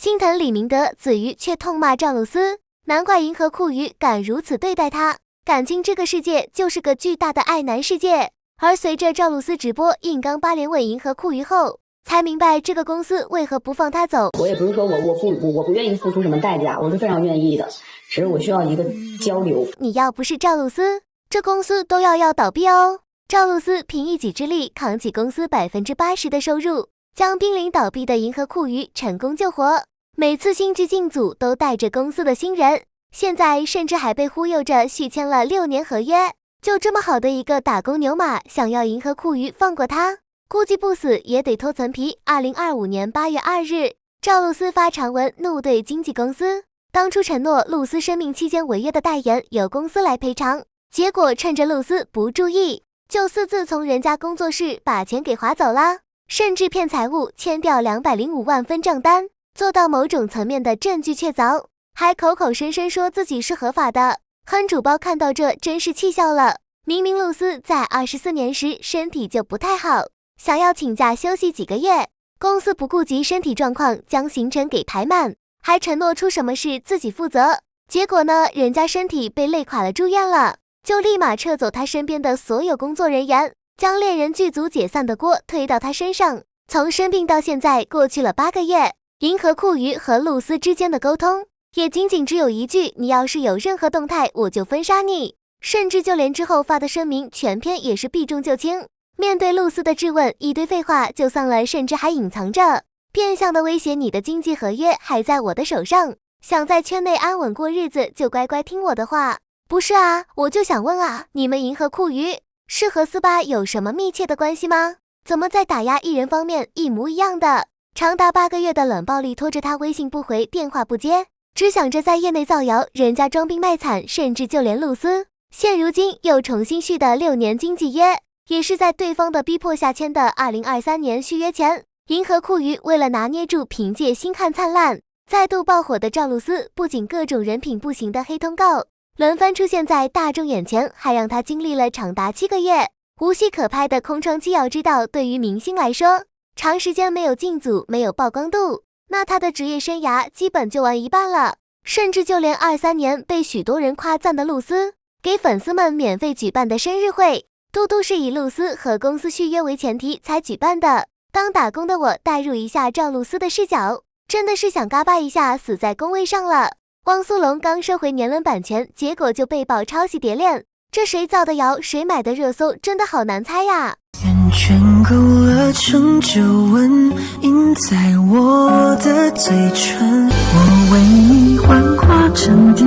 心疼李明德，子瑜却痛骂赵露思，难怪银河酷鱼敢如此对待他。感情这个世界就是个巨大的爱男世界。而随着赵露思直播硬刚8连稳银河酷鱼后，才明白这个公司为何不放他走。我也不是说我不愿意付出什么代价，我是非常愿意的，只是我需要一个交流。你要不是赵露思，这公司都要倒闭哦。赵露思凭一己之力扛起公司80%的收入，将濒临倒闭的银河酷鱼成功救活。每次新剧进组都带着公司的新人，现在甚至还被忽悠着续签了6年合约。就这么好的一个打工牛马，想要银河酷鱼放过他，估计不死也得脱层皮。2025年8月2日，赵露思发长文怒怼经纪公司，当初承诺露思生命期间违约的代言由公司来赔偿，结果趁着露思不注意，就私自从人家工作室把钱给划走了，甚至骗财务签掉205万分账单，做到某种层面的证据确凿，还口口声声说自己是合法的。哼主包看到这真是气笑了。明明露思在24年时身体就不太好，想要请假休息几个月，公司不顾及身体状况将行程给排满，还承诺出什么事自己负责。结果呢，人家身体被累垮了住院了，就立马撤走他身边的所有工作人员，将恋人剧组解散的锅推到他身上。从生病到现在过去了8个月，银河酷鱼和露思之间的沟通也仅仅只有一句，你要是有任何动态我就封杀你，甚至就连之后发的声明全篇也是避重就轻。面对露思的质问，一堆废话就算了，甚至还隐藏着变相的威胁，你的经纪合约还在我的手上，想在圈内安稳过日子就乖乖听我的话。不是啊，我就想问啊，你们银河酷鱼是和斯巴有什么密切的关系吗？怎么在打压艺人方面一模一样的？长达8个月的冷暴力拖着他微信不回，电话不接，只想着在业内造谣人家装病卖惨，甚至就连露思现如今又重新续的6年经纪约，也是在对方的逼迫下签的。2023年续约前，银河酷鱼为了拿捏住凭借星汉灿烂再度爆火的赵露思，不仅各种人品不行的黑通告轮番出现在大众眼前，还让他经历了长达7个月无戏可拍的空窗期。要知道，对于明星来说，长时间没有进组没有曝光度，那他的职业生涯基本就完一半了。甚至就连23年被许多人夸赞的露思给粉丝们免费举办的生日会，嘟嘟是以露思和公司续约为前提才举办的。当打工的我代入一下赵露思的视角，真的是想嘎巴一下死在工位上了。汪苏泷刚收回年轮版权，结果就被曝抄袭蝶恋，这谁造的谣谁买的热搜，真的好难猜呀。厌倦够了，成就吻印在我的嘴唇，我为你幻化成蝶，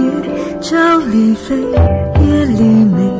照例飞，夜里美。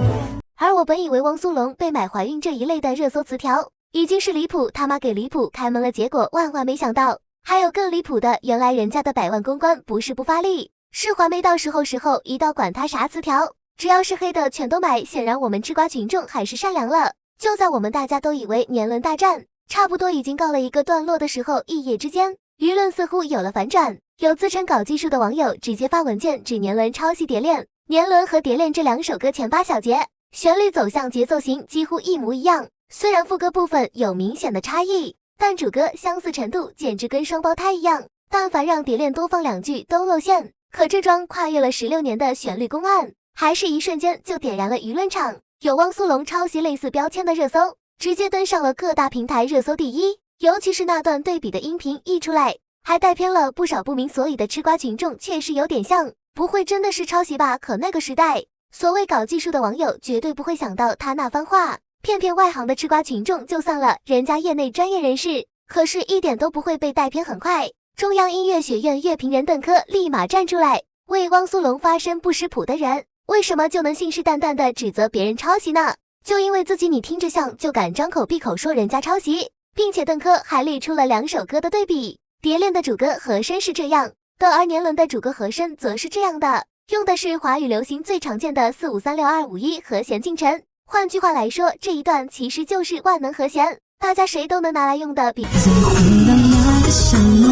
而我本以为汪苏泷被买怀孕这一类的热搜词条已经是离谱他妈给离谱开门了，结果万万没想到还有更离谱的，原来人家的100万公关不是不发力，是还没到时候一到管他啥词条，只要是黑的全都买。显然我们吃瓜群众还是善良了。就在我们大家都以为年轮大战差不多已经告了一个段落的时候，一夜之间舆论似乎有了反转，有自称搞技术的网友直接发文件指年轮抄袭蝶恋。年轮和蝶恋这2首歌前8小节旋律走向节奏型几乎一模一样，虽然副歌部分有明显的差异，但主歌相似程度简直跟双胞胎一样，但凡让蝶恋多放2句都露馅。可这桩跨越了16年的旋律公案，还是一瞬间就点燃了舆论场，有汪苏泷抄袭类似标签的热搜直接登上了各大平台热搜第一，尤其是那段对比的音频一出来，还带偏了不少不明所以的吃瓜群众，确实有点像，不会真的是抄袭吧？可那个时代，所谓搞技术的网友绝对不会想到他那番话，骗骗外行的吃瓜群众就算了，人家业内专业人士可是一点都不会被带偏。很快，中央音乐学院乐评人邓科立马站出来为汪苏泷发声，不识谱的人为什么就能信誓旦旦地指责别人抄袭呢？就因为自己你听着像就敢张口闭口说人家抄袭，并且邓科还列出了2首歌的对比，蝶恋的主歌和声是这样的，而年轮的主歌和声则是这样的，用的是华语流行最常见的4536251和弦进程。换句话来说，这一段其实就是万能和弦，大家谁都能拿来用的。再回到那个巷弄，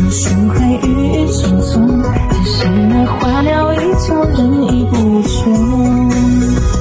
有树海郁郁葱葱，只是那花鸟依旧人已不穷。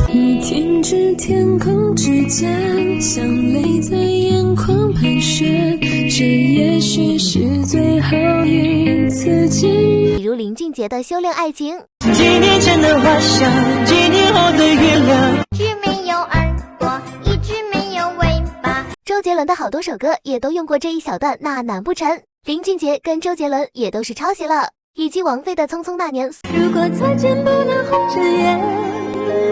你停止天空之间，像泪在眼眶盘旋，这也许是最后一自己。比如林俊杰的《修炼爱情》，几年前的花香，几年后的月亮，一直没有耳朵，一直没有尾巴。周杰伦的好多首歌也都用过这一小段，那难不成林俊杰跟周杰伦也都是抄袭了？以及王菲的《匆匆那年》。如果再见不能红着眼，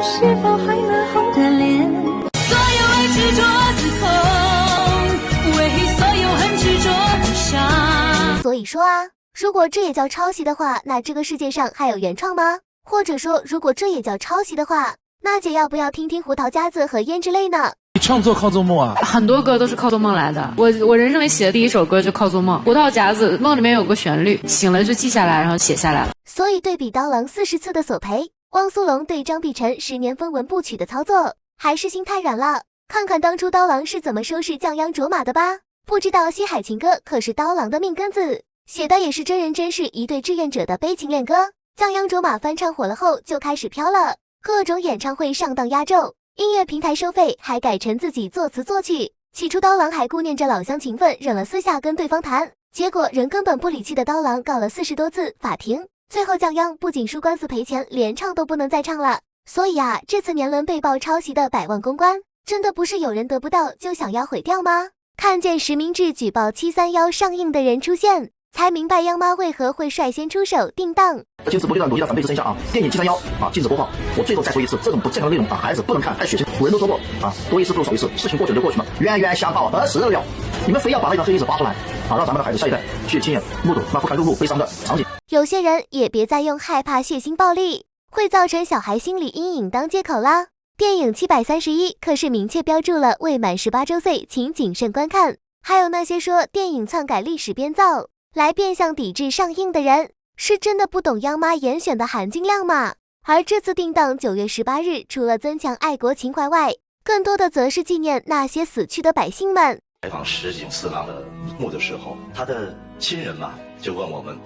是否还能红着脸？所有爱执着的痛，为所有恨执着的伤。所以说啊，如果这也叫抄袭的话，那这个世界上还有原创吗？或者说，如果这也叫抄袭的话，那姐要不要听听胡桃夹子和胭脂泪呢？你创作靠做梦啊？很多歌都是靠做梦来的。我人生里写的第一首歌就靠做梦。胡桃夹子梦里面有个旋律，醒了就记下来，然后写下来了。所以对比刀郎40次的索赔，汪苏泷对张碧晨10年分文不取的操作，还是心太软了。看看当初刀郎是怎么收拾降央卓玛的吧。不知道西海情歌可是刀郎的命根子，写的也是真人真事一对志愿者的悲情恋歌。降央卓玛翻唱火了后就开始飘了，各种演唱会上当压轴，音乐平台收费还改成自己作词作曲。起初刀郎还顾念着老乡情分，忍了私下跟对方谈，结果人根本不理气的刀郎告了40多次法庭，最后降央不仅输官司赔钱，连唱都不能再唱了。所以啊，这次年轮被曝抄袭的100万公关，真的不是有人得不到就想要毁掉吗？看见实名制举报731上映的人出现，才明白央妈为何会率先出手定档。禁止不对的努力的反对之声下啊，电影731啊禁止播放。我最后再说一次，这种不健康的内容啊，孩子不能看，太血腥。古人都说过啊，多一事不如少一事，事情过去了就过去了，冤冤相报何时了？你们非要把那段黑历史扒出来啊，让咱们的孩子下一代去亲眼目睹那不堪入目悲伤的场景。有些人也别再用害怕血腥暴力会造成小孩心理阴影当借口啦。电影731可是明确标注了未满18周岁请谨慎观看。还有那些说电影篡改历史编造来变相抵制上映的人，是真的不懂央妈严选的含金量吗？而这次定档9月18日，除了增强爱国情怀外，更多的则是纪念那些死去的百姓们。采访石井四郎的墓的时候，他的亲人嘛就问我们，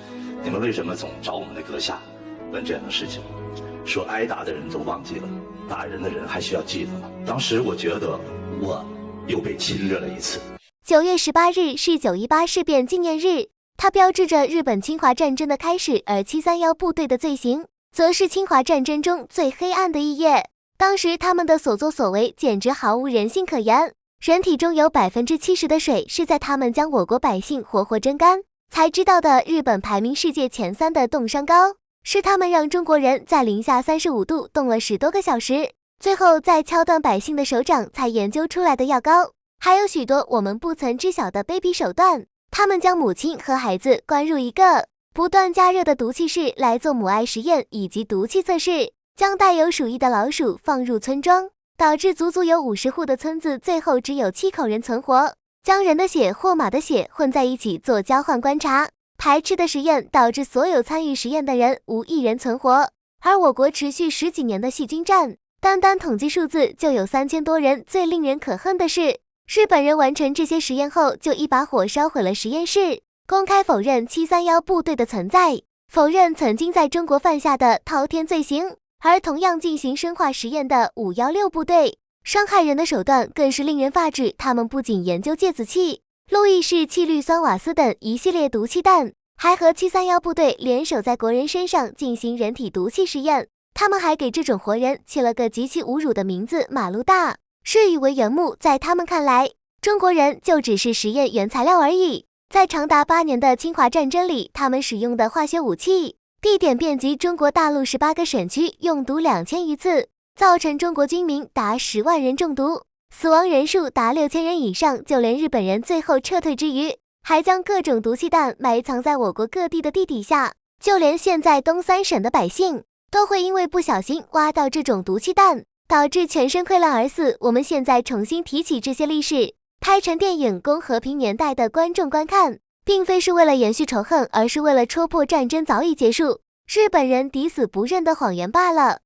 你们为什么总找我们的阁下问这样的事情？说挨打的人都忘记了，打人的人还需要记得吗？当时我觉得我又被亲热了一次。9月18日是918事变纪念日，它标志着日本侵华战争的开始，而731部队的罪行，则是侵华战争中最黑暗的一页。当时他们的所作所为简直毫无人性可言，人体中有70%的水是在他们将我国百姓活活蒸干才知道的。日本排名世界前3的冻伤膏，是他们让中国人在零下35度冻了10多个小时，最后再敲断百姓的手掌才研究出来的药膏。还有许多我们不曾知晓的卑鄙手段，他们将母亲和孩子关入一个不断加热的毒气室来做母爱实验以及毒气测试，将带有鼠疫的老鼠放入村庄，导致足足有50户的村子最后只有7口人存活，将人的血或马的血混在一起做交换观察，排斥的实验导致所有参与实验的人无一人存活。而我国持续10几年的细菌战，单单统计数字就有3000多人。最令人可恨的是，日本人完成这些实验后就一把火烧毁了实验室，公开否认731部队的存在，否认曾经在中国犯下的滔天罪行。而同样进行生化实验的516部队，伤害人的手段更是令人发指。他们不仅研究芥子气、路易氏气氯酸瓦斯等一系列毒气弹，还和731部队联手在国人身上进行人体毒气实验。他们还给这种活人起了个极其侮辱的名字——马路大，视以为原木。在他们看来，中国人就只是实验原材料而已。在长达8年的侵华战争里，他们使用的化学武器地点遍及中国大陆18个省区，用毒2000余次，造成中国军民达10万人中毒，死亡人数达6000人以上。就连日本人最后撤退之余，还将各种毒气弹埋藏在我国各地的地底下。就连现在东3省的百姓都会因为不小心挖到这种毒气弹，导致全身溃烂而死。我们现在重新提起这些历史，拍成电影供和平年代的观众观看，并非是为了延续仇恨，而是为了戳破战争早已结束，日本人抵死不认的谎言罢了。